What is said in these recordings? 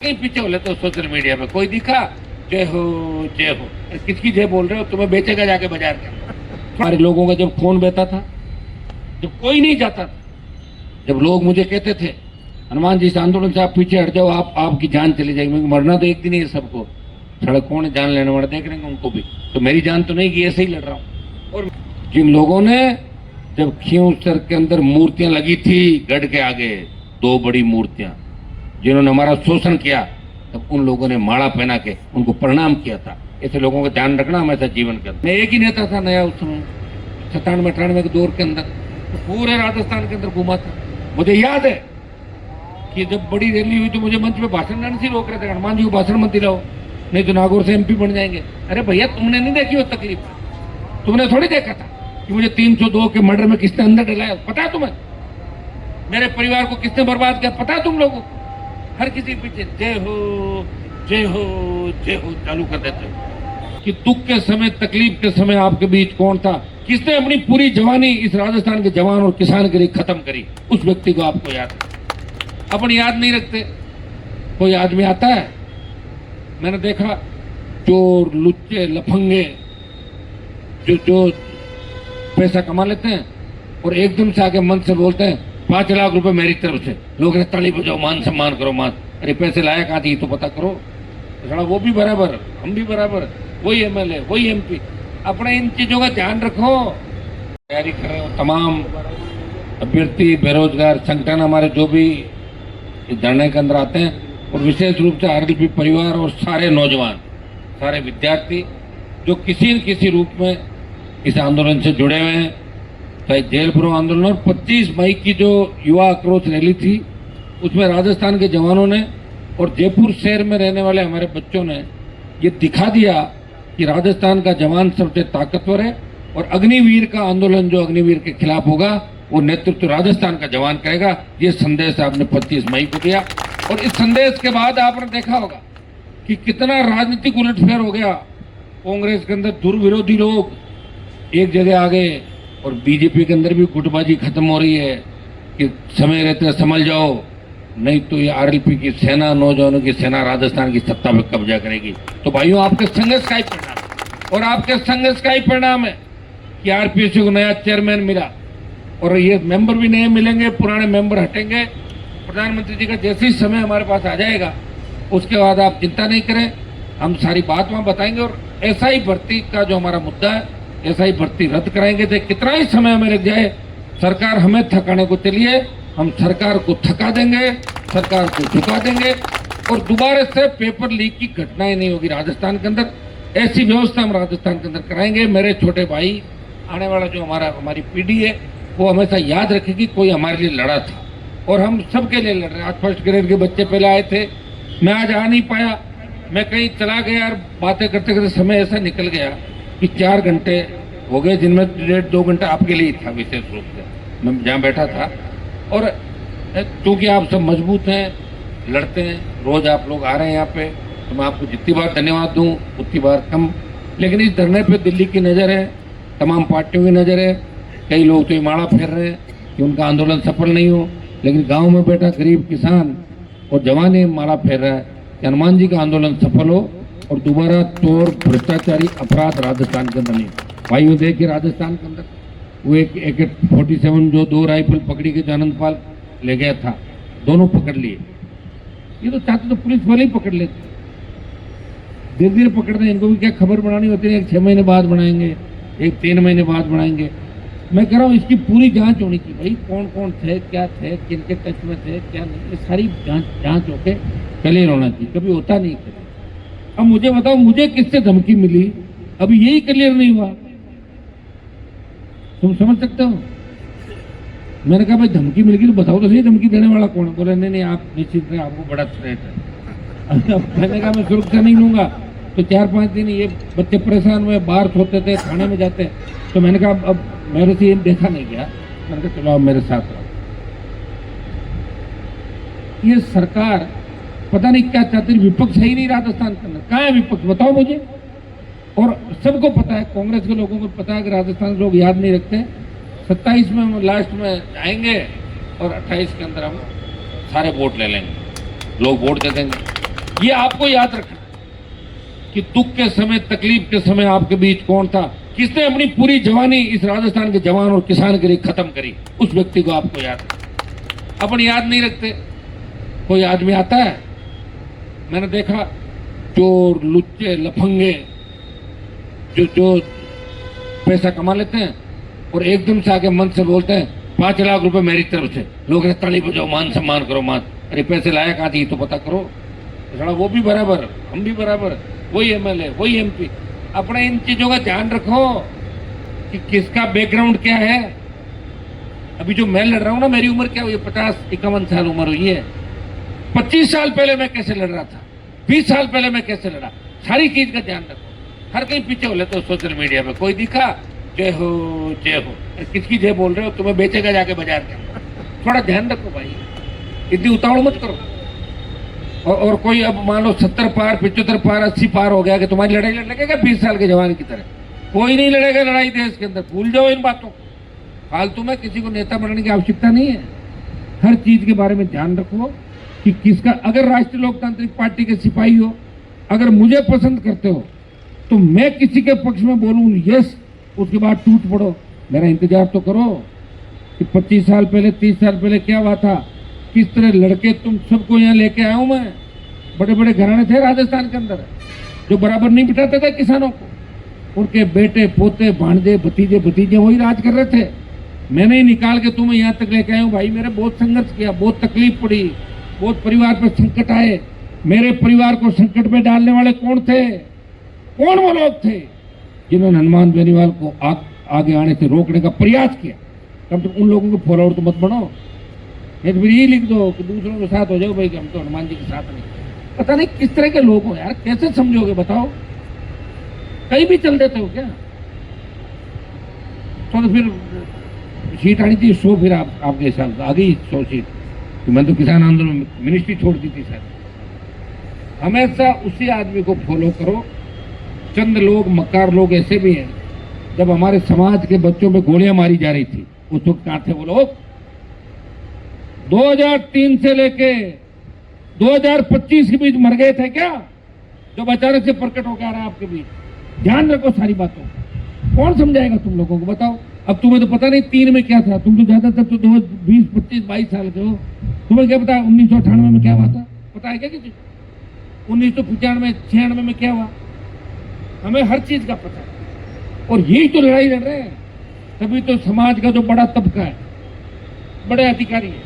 कहीं पीछे हो लेते हो सोशल मीडिया पे, कोई दिखा जय हो जय हो, किसकी जय बोल रहे हो? तुम्हें बेचेगा जाके बाजार के अंदर। हमारे लोगों का जब खून बहता था, जब कोई नहीं जाता था, जब लोग मुझे कहते थे हनुमान जी इस आंदोलन से आप पीछे हट जाओ, आपकी जान चली जाएगी, मरना तो एक दिन ही है सबको, सड़क कौन है जान लेने वाला, देख रहे हैं उनको भी, तो मेरी जान तो नहीं कि ऐसे ही लड़ रहा हूं। और जिन लोगों ने जब खींवसर के अंदर मूर्तियां लगी थी गढ़ के आगे, दो बड़ी मूर्तियां, जिन्होंने हमारा शोषण किया, तब उन लोगों ने माला पहना के उनको प्रणाम किया था। ऐसे लोगों का ध्यान रखना हमेशा जीवन का। मैं एक ही नेता था नया उस समय 97-98 के दौर के अंदर, तो पूरे राजस्थान के अंदर घूमा था। मुझे याद है कि जब बड़ी रैली हुई तो मुझे मंच पे भाषण देने से रोक रहे थे, हनुमान जी को भाषण मत दिलाओ नहीं तो नागौर से MP बन जाएंगे। अरे भैया तुमने नहीं देखी वो तकलीफ, तुमने थोड़ी देखा था कि मुझे 302 के मर्डर में किसने अंदर डलाया, पता है तुम्हें? मेरे परिवार को किसने बर्बाद किया, पता है तुम लोगों को? हर किसी पीछे जय हो जय हो जय हो चालू कर देते हो कि दुख के समय, तकलीफ के समय आपके बीच कौन था, किसने अपनी पूरी जवानी इस राजस्थान के जवान और किसान के लिए खत्म करी, उस व्यक्ति को आपको याद है। अपन याद नहीं रखते। कोई आदमी आता है, मैंने देखा चोर लुच्चे लफंगे जो पैसा कमा लेते हैं और एकदम से आके मन से बोलते हैं 5 लाख रुपए मेरी तरफ से, लोग ताली बजाओ, मान सम्मान करो, मान। अरे पैसे लाया कहाँ थी तो पता करो, वो भी बराबर, हम भी बराबर, वही MLA वही MP। अपने इन चीजों का ध्यान रखो। तैयारी कर रहे हो तमाम अभ्यर्थी, बेरोजगार संगठन हमारे जो भी धरने के अंदर आते हैं, और विशेष रूप से RLP परिवार और सारे नौजवान, सारे विद्यार्थी जो किसी न किसी रूप में इस आंदोलन से जुड़े हुए हैं, चाहे जेल भरो आंदोलन और 25 मई की जो युवा आक्रोश रैली थी, उसमें राजस्थान के जवानों ने और जयपुर शहर में रहने वाले हमारे बच्चों ने ये दिखा दिया कि राजस्थान का जवान सबसे ताकतवर है, और अग्निवीर का आंदोलन जो अग्निवीर के खिलाफ होगा वो नेतृत्व राजस्थान का जवान करेगा। ये संदेश आपने 25 मई को दिया, और इस संदेश के बाद आपने देखा होगा कि कितना राजनीतिक उलटफेर हो गया। कांग्रेस के अंदर दुर्विरोधी लोग एक जगह आ गए, और बीजेपी के अंदर भी गुटबाजी खत्म हो रही है कि समय रहते संभल जाओ, नहीं तो ये RLP की सेना, नौजवानों की सेना राजस्थान की सत्ता पे कब्जा करेगी। तो भाइयों, आपके संघर्ष का ही परिणाम है, और आपके संघर्ष का ही परिणाम है कि RPSC को नया चेयरमैन मिला, और ये मेंबर भी नए मिलेंगे, पुराने मेंबर हटेंगे। प्रधानमंत्री जी का जैसे ही समय हमारे पास आ जाएगा, उसके बाद आप चिंता नहीं करें, हम सारी बात वहां बताएंगे, और ऐसा ही भर्ती का जो हमारा मुद्दा है, ऐसा ही भर्ती रद्द कराएंगे। तो कितना ही समय हमें लग जाए, सरकार हमें थकाने को चलिए, हम सरकार को थका देंगे, सरकार को झुका देंगे, और दोबारा से पेपर लीक की घटनाएं नहीं होगी राजस्थान के अंदर। ऐसी व्यवस्था हम राजस्थान के अंदर कराएंगे। मेरे छोटे भाई, आने वाला जो हमारी पीढ़ी है, वो हमेशा याद रखेगी कोई हमारे लिए लड़ा था, और हम सबके लिए लड़ रहे हैं। आज फर्स्ट ग्रेड के बच्चे पहले आए थे, मैं आज आ नहीं पाया, मैं कहीं चला गया, और बातें करते करते समय ऐसा निकल गया कि 4 घंटे हो गए, जिनमें 1.5-2 घंटा आपके लिए था विशेष रूप से, मैं जहाँ बैठा था। और क्योंकि आप सब मजबूत हैं, लड़ते हैं, रोज आप लोग आ रहे हैं यहाँ पे, तो मैं आपको जितनी बार धन्यवाद दूँ उतनी बार कम। लेकिन इस धरने पे दिल्ली की नज़र है, तमाम पार्टियों की नज़र है। कई लोग तो ये माड़ा फेर रहे हैं कि उनका आंदोलन सफल नहीं हो, लेकिन गाँव में बैठा गरीब किसान और जवान ये माड़ा फेर रहा है कि हनुमान जी का आंदोलन सफल हो, और दोबारा चोर भ्रष्टाचारी अपराध राजस्थान के अंदर नहीं। भाइयों, देखिए राजस्थान के अंदर वो एक AK-47 जो 2 राइफल पकड़ी के आनंदपाल ले गया था, दोनों पकड़ लिए। ये तो चाहते तो पुलिस वाले ही पकड़ लेते, धीरे धीरे पकड़ते हैं। इनको भी क्या खबर बनानी होती है, एक 6 महीने बाद बनाएंगे, एक 3 महीने बाद बनाएंगे। मैं कह रहा हूँ इसकी पूरी जांच होनी चाहिए भाई, कौन कौन थे, क्या थे, किनके टच में थे, क्या नहीं, ये सारी जांच होके क्लियर होना चाहिए। कभी होता नहीं कभी। अब मुझे बताओ, मुझे किससे धमकी मिली, अभी यही क्लियर नहीं हुआ। तुम समझ सकते हो? मैंने कहा भाई धमकी मिल गई तो बताओ तो सही, धमकी देने वाला कौन है? बोले नहीं आप निश्चित रहे, आपको बड़ा थ्रेट है। मैंने कहा मैं सुरक्षा नहीं लूंगा। तो 4-5 दिन ये बच्चे परेशान हुए, बाहर सोते थे, थाने में जाते। तो मैंने कहा अब मेरे से ये देखा नहीं गया, मैंने कहा चलो आप मेरे साथ रहो। ये सरकार पता नहीं क्या चाहती, विपक्ष है ही नहीं राजस्थान के अंदर। कहाँ है विपक्ष, बताओ मुझे। और सबको पता है, कांग्रेस के लोगों को पता है कि राजस्थान के लोग याद नहीं रखते। 27 में हम लास्ट में आएंगे, और 28 के अंदर हम सारे वोट ले लेंगे, लोग वोट दे देंगे। ये आपको याद रखना कि दुख के समय, तकलीफ के समय आपके बीच कौन था, किसने अपनी पूरी जवानी इस राजस्थान के जवान और किसान के लिए खत्म करी, उस व्यक्ति को आपको याद रखना। अपन याद नहीं रखते। कोई आदमी आता है, मैंने देखा चोर, लुच्चे, लफंगे जो पैसा कमा लेते हैं और एकदम से आके मन से बोलते हैं 5 लाख रुपए मेरी तरफ से, लोग ताली बजाओ, मान सम्मान करो, मान। अरे पैसे लाया कहाँ थी तो पता करो। वो भी बराबर, हम भी बराबर, वही एमएलए, वही एमपी। अपने इन चीजों का ध्यान रखो कि किसका बैकग्राउंड क्या है। अभी जो मैं लड़ रहा हूं ना, मेरी उम्र क्या हुई, 50-51 साल उम्र हुई है। 25 साल पहले मैं कैसे लड़ रहा था, 20 साल पहले मैं कैसे लड़ा, सारी चीज का ध्यान रखो। हर कहीं पीछे हो लेते हो सोशल मीडिया पे, कोई दिखा जय हो जय हो। किसकी जय बोल रहे हो? तुम्हें बेचेगा जाके बाजार के अंदर। थोड़ा ध्यान रखो भाई, इतनी उतावड़ मत करो। और कोई अब मान लो 70 पार, 75 पार, 80 पार हो गया कि तुम्हारी लड़ाई लड़ लगेगा 20 साल के जवान की तरह। कोई नहीं लड़ेगा लड़ाई देश के अंदर, भूल जाओ इन बातों को। फालतू में किसी को नेता बनने की आवश्यकता नहीं है। हर चीज के बारे में ध्यान रखो कि किसका, अगर राष्ट्रीय लोकतांत्रिक पार्टी के सिपाही हो, अगर मुझे पसंद करते हो तो मैं किसी के पक्ष में बोलूं यस, उसके बाद टूट पड़ो। मेरा इंतजार तो करो कि 25 साल पहले, 30 साल पहले क्या हुआ था, किस तरह लड़के तुम सबको यहाँ लेके आया हूं मैं। बड़े बड़े घराने थे राजस्थान के अंदर जो बराबर नहीं बिठाते थे किसानों को, उनके बेटे, पोते, भांजे, भतीजे वही राज कर रहे थे। मैंने ही निकाल के तुम्हें यहाँ तक लेके आया हूँ भाई। मेरे बहुत संघर्ष किया, बहुत तकलीफ पड़ी, बहुत परिवार पर संकट आए। मेरे परिवार को संकट में डालने वाले कौन थे? कौन वो लोग थे जिन्होंने हनुमान बेनीवाल को आगे आने से रोकने का प्रयास किया? कम तो उन लोगों को फॉलो आउट तो मत बनाओ, नहीं तो फिर यही लिख दो कि दूसरों के साथ हो जाओ भाई कि हम तो हनुमान जी के साथ नहीं। पता नहीं किस तरह के लोग हो यार, कैसे समझोगे बताओ? कहीं भी चल देते हो क्या? तो फिर सीट आनी थी 100, फिर आपके हिसाब से आ गई 100 सीट। तो मैं तो किसान आंदोलन में मिनिस्ट्री छोड़ दी थी सर। हमेशा उसी आदमी को फॉलो करो। चंद लोग, मक्कार लोग ऐसे भी हैं, जब हमारे समाज के बच्चों में गोलियां मारी जा रही थी उस वक्त कहां थे वो लोग? 2003 से लेके 2025 के बीच मर गए थे क्या? जो अचानक से प्रकट होकर आ रहा है आपके बीच। ध्यान रखो सारी बातों। कौन समझाएगा तुम लोगों को बताओ? अब तुम्हें तो पता नहीं 3 में क्या था, तुम तो ज्यादातर तो 20, 25, 22 साल के हो। तुम्हें क्या पता 1998 में क्या हुआ था? पता है क्या किसी? 1995, 96 में क्या हुआ? हमें हर चीज का पता है। और यही तो लड़ाई लड़ रहे हैं। तभी तो समाज का जो बड़ा तबका है, बड़े अधिकारी है,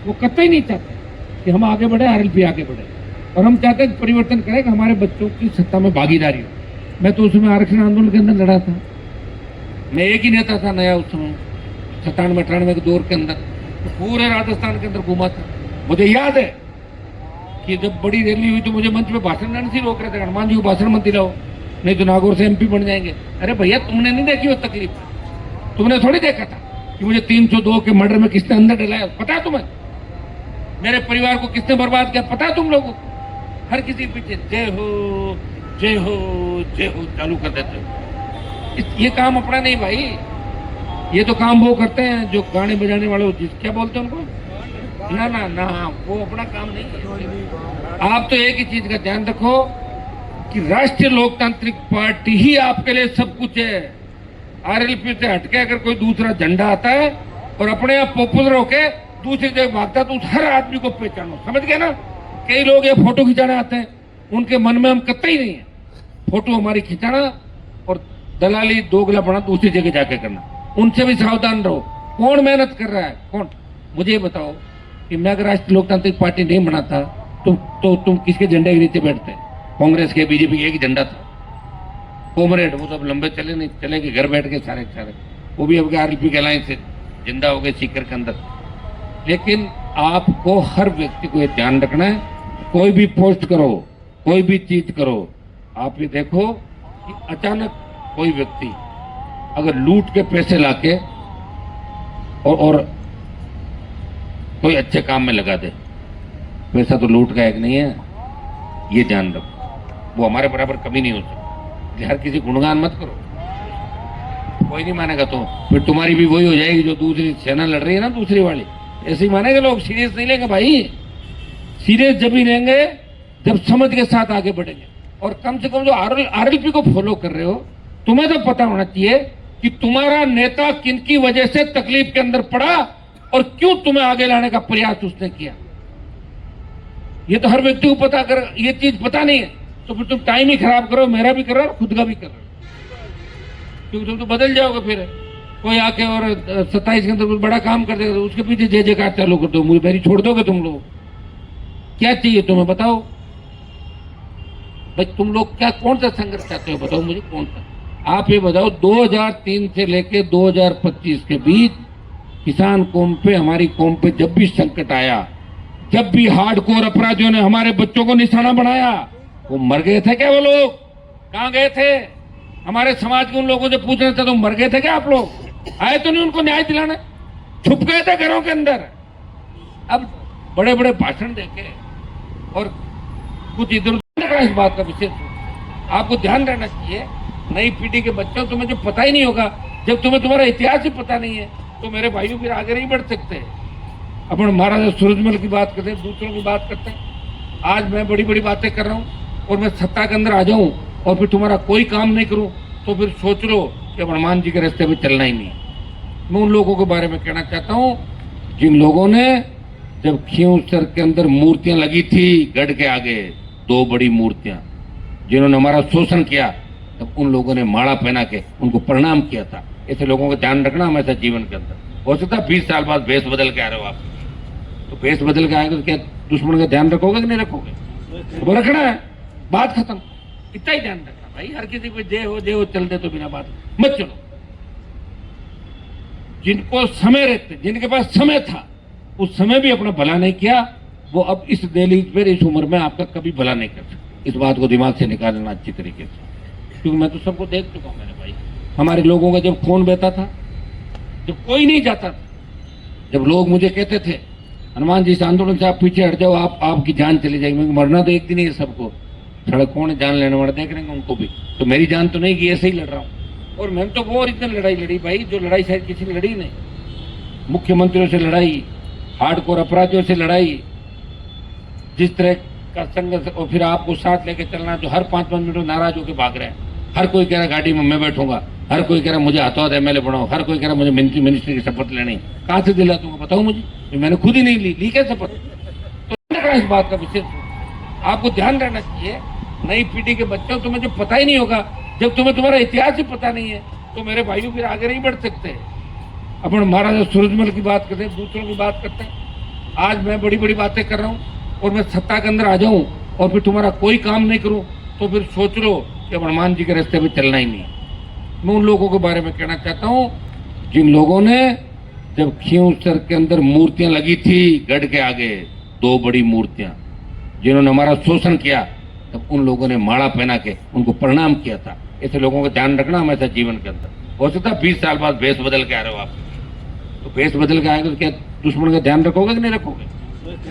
वो कतई नहीं चाहते कि हम आगे बढ़े, आरएलपी आगे बढ़े। और हम चाहते हैं परिवर्तन करें कि हमारे बच्चों की सत्ता में भागीदारी हो। मैं तो उसमें आरक्षण आंदोलन के अंदर लड़ा था। मैं एक ही नेता था नया उस समय 97-98 के दौर के अंदर, तो पूरे राजस्थान के अंदर घूमा था। मुझे याद है कि जब बड़ी रैली हुई तो मुझे मंच पे भाषण देने से रोक रहे थे, हनुमान जी को भाषण मत दिलाओ नहीं तो नागौर से एमपी बन जाएंगे। अरे भैया तुमने नहीं देखी वो तकलीफ, तुमने थोड़ी देखा था कि मुझे 302 के मर्डर में किसने अंदर डलाया? पता है तुम्हें? मेरे परिवार को किसने बर्बाद किया? पता है तुम लोगों को? हर किसी पीछे जय हो जय हो जय हो चालू कर देते हो। ये काम अपना नहीं भाई, ये तो काम वो करते हैं जो गाने बजाने वाले होते हैं, क्या बोलते हैं उनको? ना ना ना, वो अपना काम नहीं है। आप तो एक ही चीज का ध्यान रखो कि राष्ट्रीय लोकतांत्रिक पार्टी ही आपके लिए सब कुछ है। आरएलपी से हटके अगर कोई दूसरा झंडा आता है और अपने आप पॉपुलर होके दूसरी जगह भागता तो उस हर आदमी को पहचानो। समझ गए ना? कई लोग ये फोटो खिंचाने आते हैं, उनके मन में हम कतई नहीं है फोटो हमारी खिंचाना और दलाली दोगलापना दूसरी जगह जाके करना। उनसे भी सावधान रहो। कौन मेहनत कर रहा है? कौन? मुझे बताओ कि मैं अगर राष्ट्रीय लोकतांत्रिक पार्टी नहीं बनाता तो तुम किसके झंडे के नीचे बैठते? कांग्रेस के, बीजेपी के एक झंडा था, कॉमरेड, वो सब लंबे चले नहीं चले कि घर बैठ के सारे वो भी अब आरएलपी के अलायंस से जिंदा हो गए सीकर के अंदर। लेकिन आपको हर व्यक्ति को ये ध्यान रखना है, कोई भी पोस्ट करो, कोई भी चीज करो, आप ये देखो कि अचानक कोई व्यक्ति अगर लूट के पैसे लाके और कोई अच्छे काम में लगा दे, पैसा तो लूट का एक नहीं है, ये ध्यान रखो। वो हमारे बराबर कभी नहीं हो सकती। हर किसी गुणगान मत करो, कोई नहीं मानेगा तो फिर तुम्हारी भी वही हो जाएगी जो दूसरी सेना लड़ रही है ना, दूसरी वाली। ऐसे ही मानेंगे लोग, सीरियस नहीं लेंगे भाई। सीरियस जब ही लेंगे जब समझ के साथ आगे बढ़ेंगे। और कम से कम जो आरएलपी को फॉलो कर रहे हो, तुम्हें तो पता होना चाहिए कि तुम्हारा नेता किनकी वजह से तकलीफ के अंदर पड़ा और क्यों तुम्हें आगे लाने का प्रयास उसने किया। ये तो हर व्यक्ति को पता, अगर ये चीज पता नहीं है तो फिर तुम टाइम ही खराब करो, मेरा भी कर रहे हो और खुद का भी कर रहे हो, क्योंकि तुम तो बदल जाओगे। फिर कोई आके और 27 के अंदर कुछ बड़ा काम कर देगा तो उसके पीछे जय जयकार चालू कर दो, मुझे मेरी छोड़ दोगे तुम लोग। क्या चाहिए तुम्हें बताओ भाई, तुम लोग क्या कौन सा संघर्ष चाहते हो बताओ मुझे, कौन सा। आप ये बताओ 2003 से लेके 2025 के बीच किसान कौम पे, हमारी कौम पे जब भी संकट आया, जब भी हार्डकोर अपराधियों ने हमारे बच्चों को निशाना बनाया, वो मर गए थे क्या? वो लोग कहां गए थे? हमारे समाज के उन लोगों से पूछना था, तो मर गए थे क्या आप लोग? आए तो नहीं उनको न्याय दिलाने, छुप गए थे घरों के अंदर। अब बड़े बड़े भाषण देके और कुछ इधर उधर, इस बात का विशेष आपको ध्यान रहना चाहिए। नई पीढ़ी के बच्चों, तुम्हें जो पता ही नहीं होगा, जब तुम्हें तुम्हारा इतिहास ही पता नहीं है तो मेरे भाइयों फिर आगे नहीं बढ़ सकते। अपन महाराजा सूरजमल की बात करते हैं, दूसरों की बात करते हैं। आज मैं बड़ी बड़ी बातें कर रहा हूँ और मैं सत्ता के अंदर आ जाऊं और फिर तुम्हारा कोई काम नहीं करूं तो फिर सोच लो कि अब हनुमान जी के रास्ते पे चलना ही नहीं। मैं उन लोगों के बारे में कहना चाहता हूँ जिन लोगों ने, जब खींवसर के अंदर मूर्तियां लगी थी गढ़ के आगे, 2 बड़ी मूर्तियां, जिन्होंने हमारा शोषण किया, तब उन लोगों ने माला पहना के उनको प्रणाम किया था। ऐसे लोगों का ध्यान रखना हमेशा जीवन के अंदर। हो सकता है 20 साल बाद भेष बदल के आ रहे हो आप, तो भेष बदल के आएंगे तो क्या दुश्मन का ध्यान रखोगे कि नहीं रखोगे? वो रखना है, बात खत्म, इतना ही ध्यान रखना भाई। हर किसी को जय हो चल दे तो बिना बात मत चलो। जिनको समय रहते, जिनके पास समय था, उस समय भी अपना भला नहीं किया, वो अब इस दहलीज पर, इस उम्र में आपका कभी भला नहीं कर सकते। इस बात को दिमाग से निकालना अच्छी तरीके से, क्योंकि मैं तो सबको देख चुका हूं मेरे भाई। हमारे लोगों का जब खून बहता था, जब कोई नहीं जाता था, जब लोग मुझे कहते थे हनुमान जी, इस आंदोलन से आप पीछे हट जाओ, आपकी जान चली जाएगी। मैं मरना तो एक दिन ही है सबको, सड़क कौन जान लेने वाले देख रहे हैं उनको भी, तो मेरी जान तो नहीं कि ऐसे ही लड़ रहा हूँ। और मैंने तो वो ओरिजिनल लड़ाई लड़ी भाई, जो लड़ाई शायद किसी ने लड़ी नहीं। मुख्यमंत्रियों से लड़ाई, हार्डकोर अपराधियों से लड़ाई, जिस तरह का संघर्ष, और फिर आपको साथ लेके चलना, जो हर 5-5 मिनट में नाराज होकर भाग रहे हैं। हर कोई कह रहा गाड़ी में मैं बैठूंगा, हर कोई कह रहा मुझे हाथों हाथ एमएलए बनाओ, हर कोई कह रहा मुझे मिनिस्ट्री की शपथ लेनी। कहां से दिला दूंगा बताओ मुझे? मैंने खुद ही नहीं ली क्या शपथ? तो इस बात का विशेष आपको ध्यान रहना चाहिए। नई पीढ़ी के बच्चों, तुम्हें जो पता ही नहीं होगा, जब तुम्हें तुम्हारा इतिहास ही पता नहीं है तो मेरे भाइयों फिर आगे नहीं बढ़ सकते। अपन महाराजा सूरजमल की बात करते हैं, दूसरों की बात करते हैं। आज मैं बड़ी बड़ी बातें कर रहा हूँ और मैं सत्ता के अंदर आ जाऊं और फिर तुम्हारा कोई काम नहीं करूं तो फिर सोच लो कि हनुमान जी के रास्ते पे चलना ही नहीं। मैं उन लोगों के बारे में कहना चाहता हूँ जिन लोगों ने, जब खींवसर के अंदर मूर्तियां लगी थी गढ़ के आगे, 2 बड़ी मूर्तियां, जिन्होंने हमारा शोषण किया, तब उन लोगों ने माला पहना के उनको प्रणाम किया था। ऐसे लोगों का ध्यान रखना हमेशा जीवन के अंदर। हो सकता है 20 साल बाद भेष बदल के आ रहे हो आप, तो भेष बदल के आएंगे तो क्या दुश्मन का ध्यान रखोगे कि नहीं रखोगे?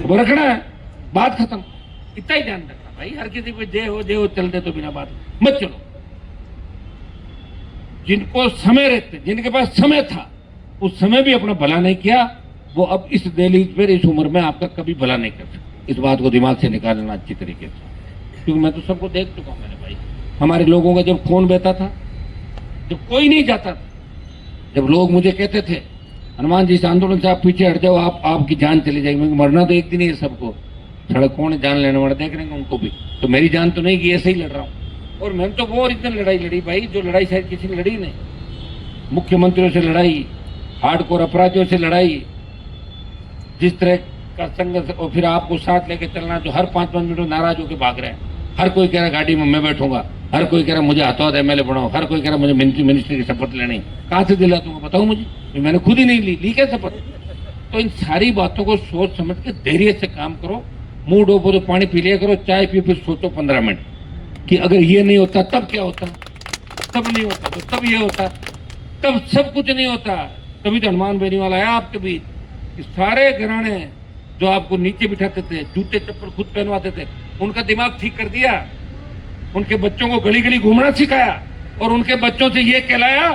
वो रखना है, बात खत्म, इतना ही ध्यान रखना भाई। हर किसी को जय हो चल दे तो बिना बात मत चलो। जिनको समय रहते, जिनके पास समय था, उस समय भी अपना भला नहीं किया, वो अब इस दहलीज पर, इस उम्र में आपका कभी भला नहीं कर सकते। इस बात को दिमाग से निकालना अच्छी तरीके से, क्योंकि मैं तो सबको देख चुका हूं मेरे भाई। हमारे लोगों का जब खून बहता था, जब कोई नहीं जाता था, जब लोग मुझे कहते थे हनुमान जी, इस आंदोलन से आप पीछे हट जाओ, आपकी जान चली जाएगी। मैं मरना तो एक दिन ही है सबको, सड़क कौन जान लेने वाले देख रहे हैं उनको भी, तो मेरी जान तो नहीं कि ऐसे ही लड़ रहा हूँ। और मैंने तो वो ओरिजिनल लड़ाई लड़ी भाई, जो लड़ाई शायद किसी ने लड़ी नहीं। मुख्यमंत्रियों से लड़ाई, हार्डकोर अपराधियों से लड़ाई, जिस तरह का संघर्ष, और फिर आपको साथ लेके चलना, जो हर 5-5 मिनट में नाराज होकर भाग रहे हैं। हर कोई कह रहा गाड़ी में मैं बैठूंगा, हर कोई कह रहा मुझे हाथों हाथ एमएलए बनाओ, हर कोई कह रहा मुझे मिनिस्ट्री की शपथ लेनी। कहां से दिला दूंगा बताओ मुझे? मैंने खुद ही नहीं ली क्या शपथ? तो इन सारी बातों को सोच समझ के धैर्य से काम करो। मुंह डोबो तो पानी पी लिया करो, चाय पियो, फिर सोचो 15 मिनट कि अगर ये नहीं होता तब क्या होता, तब नहीं होता तो तब ये होता, तब सब कुछ नहीं होता। तभी तो हनुमान बेनीवाल आया आपके बीच। सारे घराने जो आपको नीचे बिठाते थे, जूते चप्पल खुद पहनवाते थे, उनका दिमाग ठीक कर दिया। उनके बच्चों को गली गली घूमना सिखाया और उनके बच्चों से ये कहलाया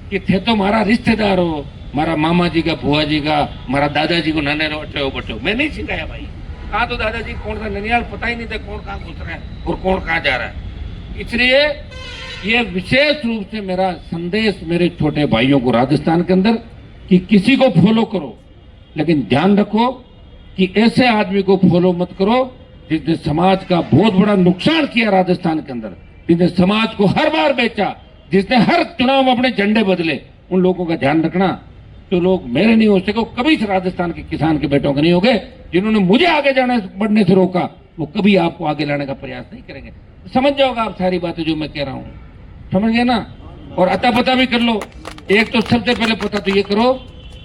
कि थे तो हमारा रिश्तेदार हो, हमारा मामा जी का, बुआ जी का, हमारा दादाजी को नाने बटो। मैं नहीं सिखाया भाई, कहा तो दादाजी कौन सा ननियाल पता ही नहीं था कौन कहाँ घुस रहा है और कौन कहाँ जा रहा है। इसलिए ये विशेष रूप से मेरा संदेश मेरे छोटे भाइयों को राजस्थान के अंदर कि किसी को फॉलो करो, लेकिन ध्यान रखो कि ऐसे आदमी को फॉलो मत करो जिसने समाज का बहुत बड़ा नुकसान किया राजस्थान के अंदर, जिसने समाज को हर बार बेचा, जिसने हर चुनाव में अपने झंडे बदले। उन लोगों का ध्यान रखना। तो लोग मेरे नहीं हो सके, कभी से राजस्थान के किसान के बेटों के नहीं हो गए। जिन्होंने मुझे आगे जाने बढ़ने से रोका, वो कभी आपको आगे लाने का प्रयास नहीं करेंगे। समझ जाओगे आप सारी बातें जो मैं कह रहा हूं, समझ गए ना। और अता पता भी कर लो। एक तो सबसे पहले पता तो ये करो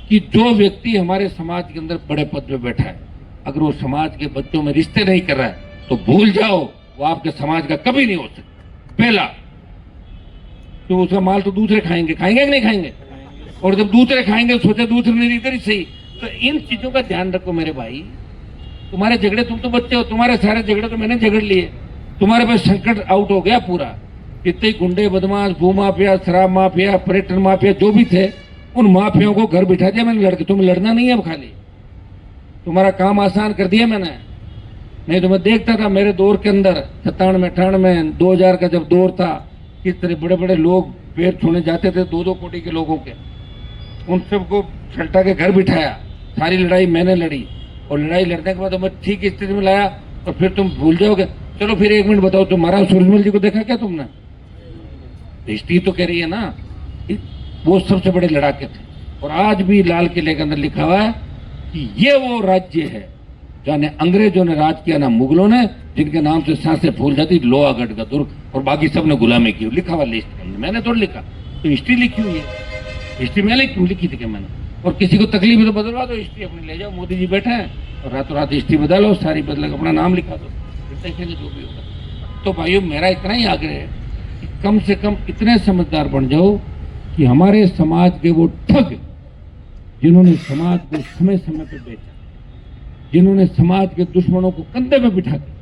कि जो व्यक्ति हमारे समाज के अंदर बड़े पद पे बैठा है, अगर वो समाज के बच्चों में रिश्ते नहीं कर रहा है तो भूल जाओ, वो आपके समाज का कभी नहीं हो सकता। पहला तो उसका माल तो दूसरे खाएंगे, खाएंगे कि नहीं खाएंगे। और जब दूसरे खाएंगे सोचे दूसरे नहीं इधर ही सही। तो इन चीजों का ध्यान रखो मेरे भाई। तुम्हारे झगड़े, तुम तो बच्चे हो, तुम्हारे सारे झगड़े तो मैंने झगड़ लिए। तुम्हारे पास संकट आउट हो गया पूरा। इतने गुंडे, बदमाश, भू माफिया, शराब माफिया, पर्यटन माफिया जो भी थे, उन माफियाओं को घर बिठा दिया मैंने लड़के। तुम्हें लड़ना नहीं है अब, खाली तुम्हारा काम आसान कर दिया मैंने। नहीं तो मैं देखता था मेरे दौर के अंदर 97 में 98 में 2000 का जब दौर था, किस तरह बड़े बड़े लोग पैर छूने जाते थे 2-2 कोटी के लोगों के। उन सबको छलटा के घर बिठाया। सारी लड़ाई मैंने लड़ी और लड़ाई लड़ने के बाद मैं ठीक स्थिति में लाया। और फिर तुम भूल जाओगे। चलो फिर एक मिनट बताओ, तुम्हारा सूरजमल जी को देखा क्या तुमने? हिस्ट्री तो कह रही है ना, वो सबसे बड़े लड़ाके थे। और आज भी लाल किले के अंदर लिखा हुआ है कि ये वो राज्य है जहाँ न अंग्रेजों ने राज किया ना मुगलों ने, जिनके नाम से सांसें फूल जाती, लोहागढ़ का दुर्ग, और बाकी सब ने गुलामी की। लिखा हुआ लिस्ट में, मैंने थोड़ा लिखा, तो हिस्ट्री लिखी हुई है। हिस्ट्री में लिखी थी कि मैंने। और किसी को तकलीफ है तो बदलवा दो, हिस्ट्री अपनी ले जाओ। मोदी जी बैठे हैं और रातों रात हिस्ट्री बदलो, सारी बदल अपना नाम लिखा दो, फिर देखेंगे जो भी होगा। तो भाइयों मेरा इतना ही आग्रह है कि कम से कम इतने समझदार बन जाओ कि हमारे समाज के वो ठग जिन्होंने समाज को समय समय पर बेचा, जिन्होंने समाज के दुश्मनों को कंधे में बिठा के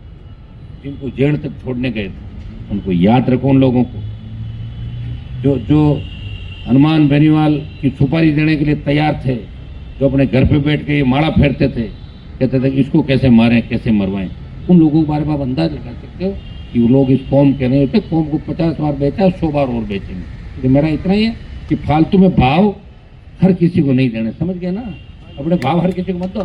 जिनको जेल तक छोड़ने गए थे, उनको याद रखो। उन लोगों को जो हनुमान बेनीवाल की सुपारी देने के लिए तैयार थे, जो अपने घर पे बैठ के ये माड़ा फेरते थे, कहते थे इसको कैसे मारें कैसे मरवाएं, उन लोगों के बारे में आप अंदाज लगा सकते हो कि वो लोग इस कौम के नहीं होते। कौम को 50 बार बेचा, 100 बार और बेचेंगे। तो मेरा इतना ही है कि फालतू में भाव हर किसी को नहीं देने, समझ गए ना। अपने भाव हर किसी को मत दो,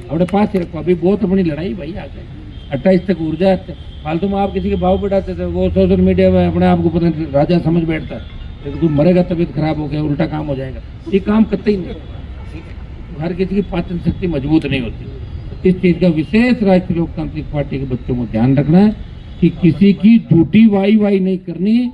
अपने पास ही रखो। अभी बहुत अपनी लड़ाई भाई आ गई, 28 तक ऊर्जा। फालतू में आप किसी के भाव बढ़ाते थे, वो सोशल मीडिया में अपने आप को पता नहीं राजा समझ बैठता है। तो मरेगा, तबीयत खराब हो गया, उल्टा काम हो जाएगा। ये काम करते ही नहीं। हर किसी की पाचन शक्ति मजबूत नहीं होती। इस चीज का विशेष राष्ट्रीय लोकतांत्रिक पार्टी के बच्चों को ध्यान रखना है कि किसी की झूठी वाई नहीं करनी।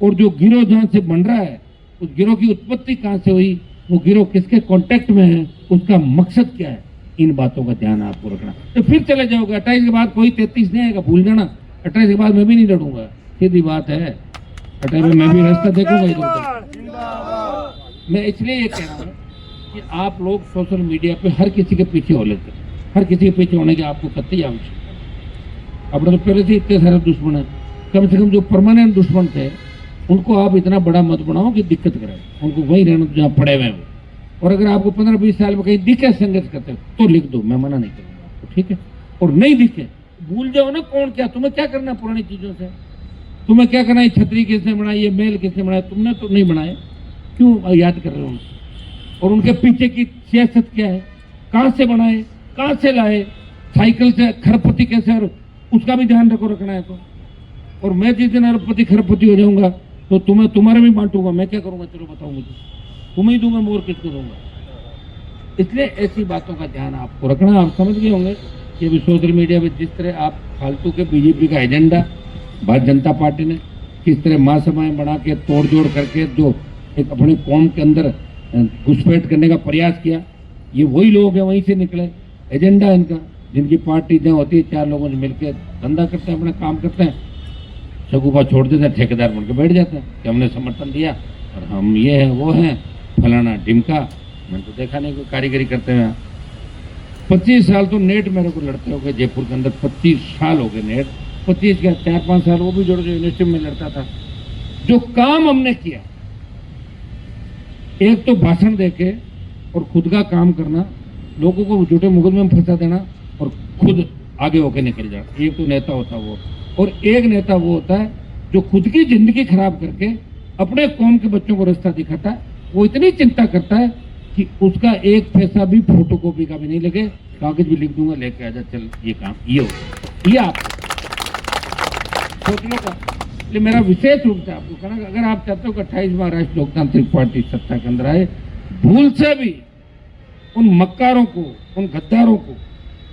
और जो गिरोह जहां से बन रहा है, उस गिरोह की उत्पत्ति कहां से हुई, वो गिरोह किसके कांटेक्ट में है, उसका मकसद क्या है, इन बातों का ध्यान आपको रखना। तो फिर चले जाओगे। 28 के बाद कोई 33 नहीं आएगा, भूल जाना। 28 के बाद मैं भी नहीं लड़ूंगा, सीधी बात है। 28 में मैं भी रास्ता देखूंगा इधर। मैं इसलिए ये कह रहा हूँ कि आप लोग सोशल मीडिया पे हर किसी के पीछे हो लेते हैं। हर किसी के पीछे होने की आपको कतई आवश्यक। अपने तो पहले से इतने सारे दुश्मन है, कम से कम जो परमानेंट दुश्मन थे उनको आप इतना बड़ा मत बनाओ कि दिक्कत कराए। उनको वहीं रहना जहाँ पड़े हुए हैं। और अगर आपको 15-20 साल में कहीं दिखे संघर्ष करते तो लिख दो, मैं मना नहीं करूँगा आपको, ठीक है। और नहीं दिखे भूल जाओ ना कौन क्या। तुम्हें क्या करना पुरानी चीजों से? तुम्हें क्या करना है? छतरी किसने बनाई, ये मेल किसने बनाया? तुमने तो नहीं बनाए, क्यों याद कर रहे हो? और उनके पीछे की सियासत क्या है, कहाँ से बनाए, कहाँ से लाए, साइकिल से खरबपति कैसे, और उसका भी ध्यान रखो, रखना है तो। और मैं जिस दिन अरबपति खरबपति हो जाऊंगा तो तुम्हें तुम्हारे भी बांटूंगा। मैं क्या करूंगा चलो बताओ मुझे, तुम्हें ही दूंगा, मोर किसको दूंगा? इसलिए ऐसी बातों का ध्यान आपको रखना। आप समझ गए होंगे कि अभी सोशल मीडिया में जिस तरह आप फालतू के बीजेपी का एजेंडा भारतीय जनता पार्टी ने किस तरह महासभाएं बना के तोड़ जोड़ करके जो एक अपनी कौम के अंदर घुसपैठ करने का प्रयास किया, ये वही लोग हैं, वहीं से निकले। एजेंडा इनका, जिनकी पार्टी जहाँ होती है 4 लोगों से मिलकर धंधा करते हैं, अपना काम करते हैं, शगुफा छोड़ देते हैं, ठेकेदार बनकर बैठ जाते हैं कि हमने समर्थन दिया और हम ये हैं वो हैं, फलाना ढिमका। मैंने तो देखा नहीं कोई कारीगरी करते हुए। 25 साल तो नेट मेरे को लड़ते हो गए जयपुर के अंदर, 25 साल हो गए नेट। 25 क्या 4-5 साल वो भी जोड़ जो यूनिवर्सिटी में लड़ता था। जो काम हमने किया, एक तो भाषण देके और खुद का काम करना, लोगों को झूठे मुकदमे में फंसा देना और खुद आगे होके निकल जाए। एक तो नेता होता वो, और एक नेता वो होता है जो खुद की जिंदगी खराब करके अपने कौम के बच्चों को रास्ता दिखाता है। वो इतनी चिंता करता है कि उसका एक पैसा भी फोटोकॉपी का भी नहीं लगे, कागज भी लिख दूंगा, लेके आजा, चल ये काम ये हो। ये आप सोचने का। इसलिए मेरा विशेष रूप से आपको कहना, अगर आप चाहते हो कि 28वां राष्ट्रीय लोकतांत्रिक पार्टी सत्ता के अंदर आए, भूल से भी उन मक्कारों को, उन गद्दारों को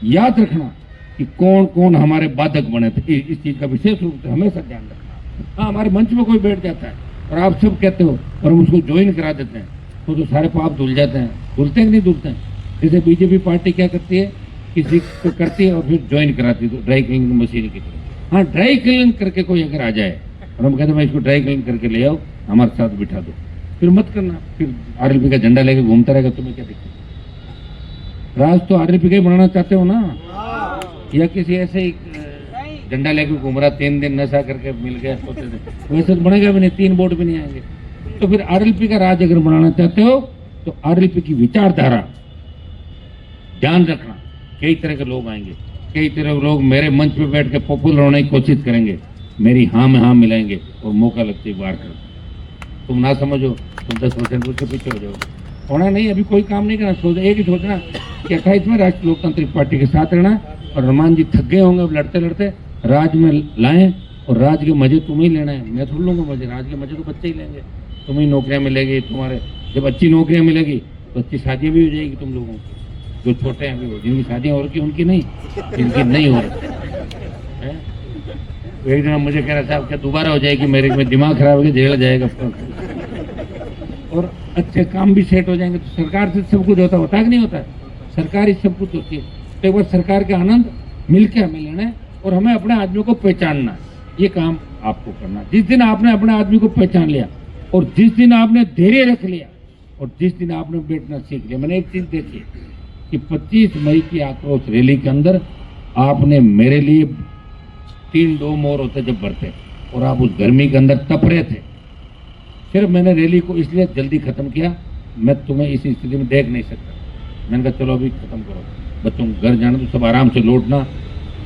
याद रखना कि कौन कौन हमारे बाधक बने थे। इस चीज का विशेष रूप से हमेशा ध्यान रखना। हाँ, हमारे मंच में कोई बैठ जाता है और आप सब कहते हो और हम उसको ज्वाइन करा देते हैं तो सारे पाप धुल जाते हैं। धुलते हैं कि नहीं धुलते हैं? जैसे बीजेपी पार्टी क्या करती है, किसी को करती है और फिर ज्वाइन कराती है ड्राई क्लीनिंग मशीन की तरह। हाँ, ड्राई क्लीनिंग करके कोई अगर आ जाए और हम कहते हैं मैं इसको ड्राई क्लीनिंग करके ले आओ, हमारे साथ बिठा दो, फिर मत करना। फिर आरएलपी का झंडा लेके घूमता रहेगा, तुम्हें क्या दिक्कत? राज तो आरएलपी का ही बनाना चाहते हो ना, या किसी ऐसे ही झंडा लेके घूम रहा, 3 दिन नशा करके मिल गया, वैसे तो बनेगा भी नहीं, 3 वोट भी नहीं आएंगे। तो फिर आरएलपी का राज अगर बनाना चाहते हो तो आरएलपी की विचारधारा ध्यान रखना। कई तरह के लोग आएंगे, कई तरह के लोग मेरे मंच पे बैठ के पॉपुलर होने की कोशिश करेंगे, मेरी हाँ में हाँ मिलाएंगे और मौका लगते ही वार कर। तुम ना समझो, तुम 10% उसके पीछे हो जाओगे। होना नहीं, अभी कोई काम नहीं करना। एक ही सोचना कि 28वें राष्ट्रीय लोकतांत्रिक पार्टी के साथ रहना, और हनुमान जी थक गए होंगे अब लड़ते लड़ते, राज में लाएं और राज के मजे तुम्हें ही लेना है, मैं थोड़ा लूंगा मजे। राज के मजे तो बच्चे ही लेंगे, तुम्हें नौकरियां मिलेगी, तुम्हारे जब अच्छी नौकरियां मिलेगी तो अच्छी शादियां भी हो जाएगी तुम लोगों की, जो छोटे हैं अभी हो, जिनकी शादियां हो रखी उनकी नहीं, जिनकी नहीं हो रही है। एक दिन मुझे कह रहा साहब क्या दोबारा हो जाएगी, मेरे में दिमाग खराब होगा, जेल जाएगा, और अच्छे काम भी सेट हो जाएंगे। तो सरकार से सब कुछ होता है कि नहीं होता है? सरकार ही सब कुछ होती है। तो एक बार सरकार के आनंद मिलकर हमें लेना है और हमें अपने आदमियों को पहचानना है। ये काम आपको करना है। जिस दिन आपने अपने आदमी को पहचान लिया और जिस दिन आपने धैर्य रख लिया और जिस दिन आपने बैठना सीख लिया। मैंने एक चीज देखी कि 25 मई की आक्रोश रैली के अंदर आपने मेरे लिए 3 डोम और होते जब भरते और आप उस गर्मी के अंदर तप रहे थे। सिर्फ मैंने रैली को इसलिए जल्दी खत्म किया, मैं तुम्हें इस स्थिति में देख नहीं सकता। मैंने कहा चलो अभी खत्म करो, बच्चों को घर जाना तो सब आराम से लौटना।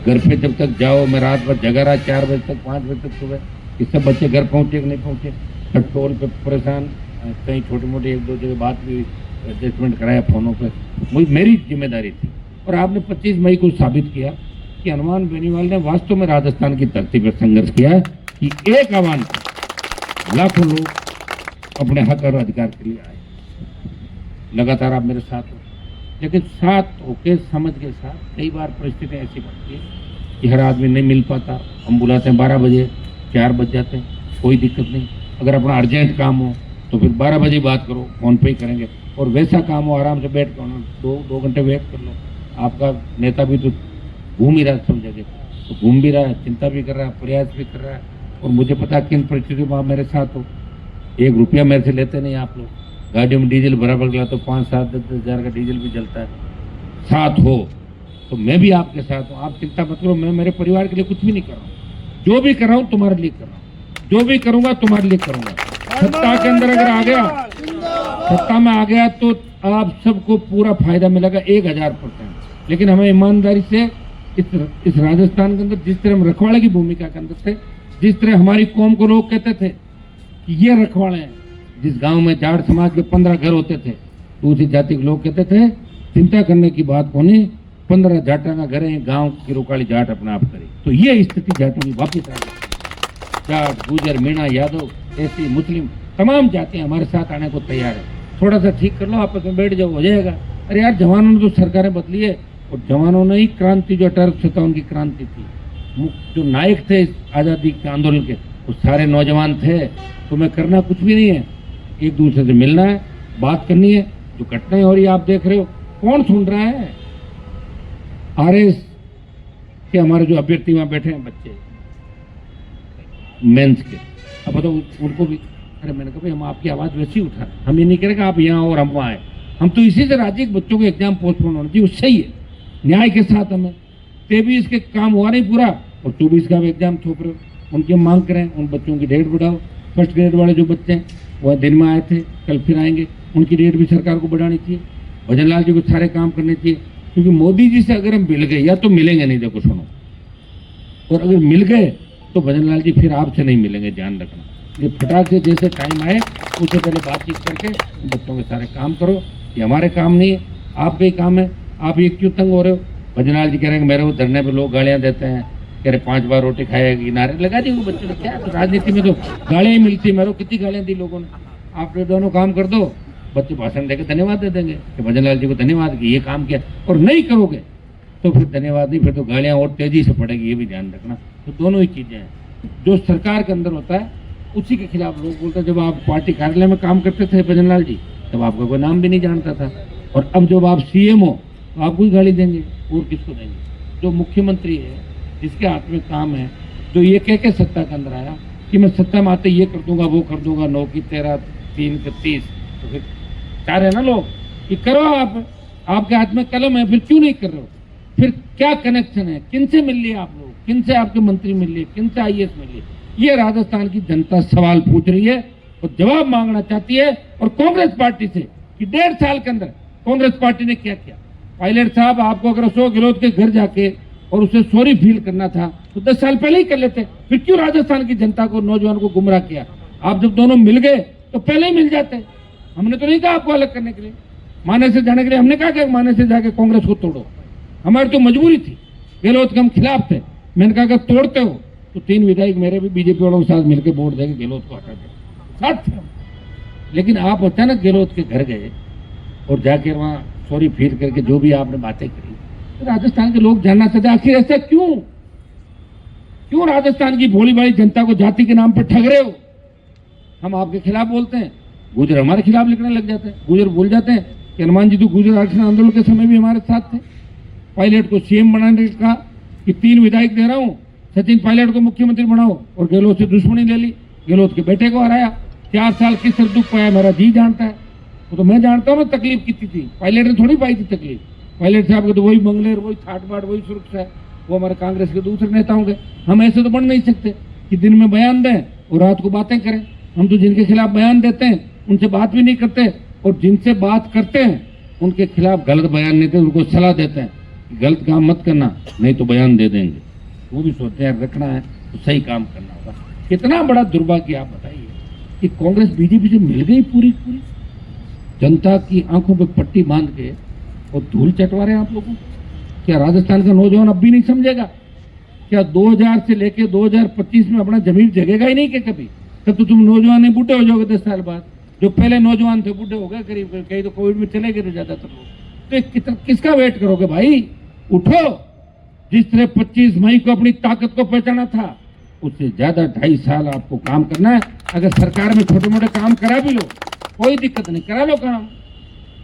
घर पे जब तक जाओ, मैं रात भर जगा रहा 4 बजे तक 5 बजे तक सुबह, कि सब बच्चे घर पहुंचे कि नहीं पहुंचे, पेट्रोल पे परेशान, कहीं छोटी मोटी 1-2 जगह बात भी एडजस्टमेंट कराया फोनों पे, मेरी जिम्मेदारी थी। और आपने 25 मई को साबित किया कि हनुमान बेनीवाल ने वास्तव में राजस्थान की धरती पर संघर्ष किया है कि एक आह्वान लाखों लोग अपने हक और अधिकार के लिए आए। लगातार आप मेरे साथ हो, लेकिन साथ होके समझ के साथ कई बार परिस्थितियाँ ऐसी बनती है कि हर आदमी नहीं मिल पाता। हम बुलाते हैं 12 बजे, 4 बज जाते हैं, कोई दिक्कत नहीं। अगर अपना अर्जेंट काम हो तो फिर 12 बजे बात करो, फोन पे ही करेंगे। और वैसा काम हो आराम से बैठ कर 2 घंटे वेट कर लो। आपका नेता भी तो घूम ही रहा है सब जगह, तो घूम भी रहा है, चिंता भी कर रहा है, प्रयास भी कर रहा है। और मुझे पता है किन परिस्थितियों में आप मेरे साथ हो। 1 रुपया मेरे से लेते नहीं आप लोग। गाड़ियों में डीजल बराबर गया तो 5-7-10 हज़ार का डीजल भी जलता है। साथ हो तो मैं भी आपके साथ हूँ, आप चिंता मत करो। मैं मेरे परिवार के लिए कुछ भी नहीं कर रहा हूँ, जो भी कर रहा हूँ तुम्हारे लिए कर रहा हूँ, जो भी करूँगा तुम्हारे लिए करूँगा। सत्ता के अंदर अगर आ गया, सत्ता में आ गया तो आप सबको पूरा फायदा मिलेगा 1000%। लेकिन हमें ईमानदारी से इस राजस्थान के अंदर जिस तरह हम रखवाले की भूमिका के अंदर थे, जिस तरह हमारी कौम को लोग कहते थे कि ये रखवाले हैं, जिस गांव में जाट समाज के 15 घर होते थे, दूसरी जाति के लोग कहते थे चिंता करने की बात कोनी, 15 जाटा का घर है, गांव की रोकाली जाट अपना आप करे। तो ये स्थिति जाटों की वापिस आ गई। जाट, गुजर, मीणा, यादव, एसी, मुस्लिम तमाम जातियां हमारे साथ आने को तैयार है। थोड़ा सा ठीक कर लो, आपस में बैठ जाओ, हो जाएगा। अरे यार, जवानों ने तो सरकारें बदली है और जवानों ने ही क्रांति, जो 1857 की क्रांति थी, जो नायक थे इस आज़ादी के आंदोलन के, वो सारे नौजवान थे। तुम्हें करना कुछ भी नहीं है, एक दूसरे से मिलना है, बात करनी है। जो घटनाएं हो रही है आप देख रहे हो, कौन सुन रहा है? आरएस के हमारे जो अभ्यर्थी वहां बैठे हैं बच्चे मेंस के, अब बताओ उनको भी। अरे मैंने कहा भाई हम आपकी आवाज वैसी उठा रहे, हम ये नहीं कह रहे कि आप यहाँ और हम वहाँ आए। हम तो इसी से राजी बच्चों के एग्जाम पोस्टपोन होना चाहिए, उससे ही है न्याय के साथ। हमें 23 के काम हुआ नहीं पूरा और 24 का भी एग्जाम थोप रहे हो। उनकी मांग करें, उन बच्चों की डेट बढ़ाओ। फर्स्ट ग्रेड वाले जो बच्चे हैं वह दिन में आए थे, कल फिर आएंगे, उनकी डेट भी सरकार को बढ़ानी चाहिए। भजन लाल जी को सारे काम करने चाहिए। क्योंकि मोदी जी से अगर हम मिल गए, या तो मिलेंगे नहीं, देखो सुनो, और अगर मिल गए तो भजन लाल जी फिर आपसे नहीं मिलेंगे, ध्यान रखना। ये फटाक से जैसे टाइम आए उससे पहले बातचीत करके बच्चों के सारे काम करो। ये हमारे काम नहीं है, आपका ही काम है। आप ये क्यों तंग हो रहे हो? भजन लाल जी कह रहे हैं मेरे को धरने पे लोग गालियां देते हैं, कह रहे 5 बार रोटी खाएगी, नारे लगा दी वो बच्चों ने। क्या तो राजनीति में तो गालियां ही मिलती, मेरे को कितनी गालियां दी लोगों ने। आप ये दोनों काम कर दो, बच्चे भाषण देकर धन्यवाद दे देंगे कि भजन लाल जी को धन्यवाद कि ये काम किया, और नहीं करोगे तो फिर धन्यवाद नहीं, फिर तो गालियां और तेजी से पड़ेगी, ये भी ध्यान रखना। तो दोनों ही चीजें हैं, जो सरकार के अंदर होता है उसी के खिलाफ लोग बोलते हैं। जब आप पार्टी कार्यालय में काम करते थे भजन लाल जी, तब आपका कोई नाम भी नहीं जानता था, और अब जब आप सीएम हो तो आपको ही गाली देंगे, और किसको देंगे? जो मुख्यमंत्री है, जिसके हाथ में काम है, जो ये कह के सत्ता के अंदर आया कि मैं सत्ता में आते ये कर दूंगा, वो कर दूंगा, 9 की 13, 3 की 30, तो फिर चाह रहे ना लोग कि करो, आप आपके हाथ में कलम है, फिर क्यों नहीं कर रहे हो? फिर क्या कनेक्शन है? किन से मिल लिए आप लोग? किन से आपके मंत्री मिल लिए? किन से आईएएस मिल लिए? ये राजस्थान की जनता सवाल पूछ रही है और जवाब मांगना चाहती है। और कांग्रेस पार्टी से कि 1.5 साल के अंदर कांग्रेस पार्टी ने क्या किया? पायलट साहब, आपको अगर अशोक गहलोत के घर जाके और उसे सॉरी फील करना था तो 10 साल पहले ही कर लेते। फिर क्यों राजस्थान की जनता को, नौजवान को गुमराह किया? आप जब दोनों मिल गए तो पहले ही मिल जाते। हमने तो नहीं कहा आपको अलग करने के लिए, माने से जाने के लिए। हमने कहा कि माने से जाके कांग्रेस को तोड़ो, हमारी तो मजबूरी थी। गहलोत के हम खिलाफ थे। मैंने कहा अगर तोड़ते हो तो 3 विधायक मेरे भी बीजेपी वालों के साथ मिलकर वोट देंगे, गहलोत को हटा देंगे, साथ थे। लेकिन आप अचानक गहलोत के घर गए और जाकर वहां सॉरी फील करके जो भी आपने बातें करी, तो राजस्थान के लोग जानना चाहते आखिर ऐसा क्यों? क्यों राजस्थान की भोली भाली जनता को जाति के नाम पर ठग रहे हो? हम आपके खिलाफ बोलते हैं, गुर्जर हमारे खिलाफ लिखने लग जाते हैं। गुर्जर बोल जाते हैं कि हनुमान जी तो गुर्जर आरक्षण आंदोलन के समय भी हमारे साथ थे। पायलट को सीएम बनाने का कहा कि 3 विधायक दे रहा हूं, सचिन पायलट को मुख्यमंत्री बनाओ, और गहलोत से दुश्मनी ले ली। गहलोत के बेटे को हराया। 4 साल किस तरह दुख पाया मेरा जी जानता है। वो तो मैं जानता हूँ मैं तकलीफ कितनी थी। पायलट ने थोड़ी पाई थी तकलीफ। पायलट साहब के तो वही मंगलेर, वही ठाट-बाट, वही सुरक्षा है। वो हमारे कांग्रेस के दूसरे नेता होंगे। हम ऐसे तो बन नहीं सकते कि दिन में बयान दें और रात को बातें करें। हम तो जिनके खिलाफ बयान देते हैं उनसे बात भी नहीं करते, और जिनसे बात करते हैं उनके खिलाफ गलत बयान नहीं देते, उनको सलाह देते हैं गलत काम मत करना, नहीं तो बयान दे देंगे। वो भी सोचते हैं रखना है तो सही काम करना होगा। कितना बड़ा दुर्भाग्य आप बताइए कि कांग्रेस बीजेपी से मिल गई पूरी पूरी, जनता की आंखों पे पट्टी बांध के और धूल चटवा रहे हैं आप लोगों। क्या राजस्थान का नौजवान अब भी नहीं समझेगा? क्या 2000 से लेके 2025 में अपना जमीन जगेगा ही नहीं कि कभी? तब तो तुम नौजवान नहीं, बूढ़े हो जाओगे 10 साल बाद। जो पहले नौजवान थे बूढ़े हो गए करीब, कहीं तो कोविड में चले गए ज्यादातर लोग। तो किसका वेट करोगे भाई? उठो। जिस तरह 25 मई को अपनी ताकत को पहचाना था, उससे ज्यादा 2.5 साल आपको काम करना है। अगर सरकार में छोटे मोटे काम करा भी लो, कोई दिक्कत नहीं, करा लो काम,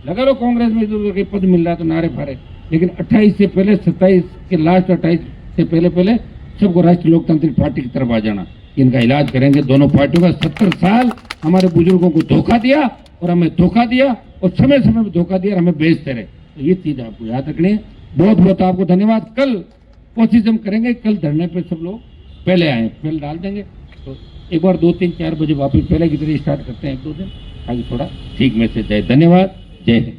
लगा लो कांग्रेस में जो पद मिल रहा है तो नारे फारे। लेकिन 28 से पहले, 27 के लास्ट, 28 से पहले सबको राष्ट्रीय लोकतांत्रिक पार्टी की तरफ आ जाना। इनका इलाज करेंगे दोनों पार्टियों का। 70 साल हमारे बुजुर्गों को धोखा दिया और हमें धोखा दिया, और समय समय में धोखा दिया और हमें बेचते रहे। तो ये चीज आपको याद रखनी है। बहुत बहुत आपको धन्यवाद। कल कोशिश हम करेंगे, कल धरने पे सब लोग पहले आए, पहले डाल देंगे। तो एक बार 2, 3, 4 बजे वापस पहले की तरह स्टार्ट करते हैं 1-2 दिन, ताकि थोड़ा ठीक मैसेज जाए। धन्यवाद। जय हिंद।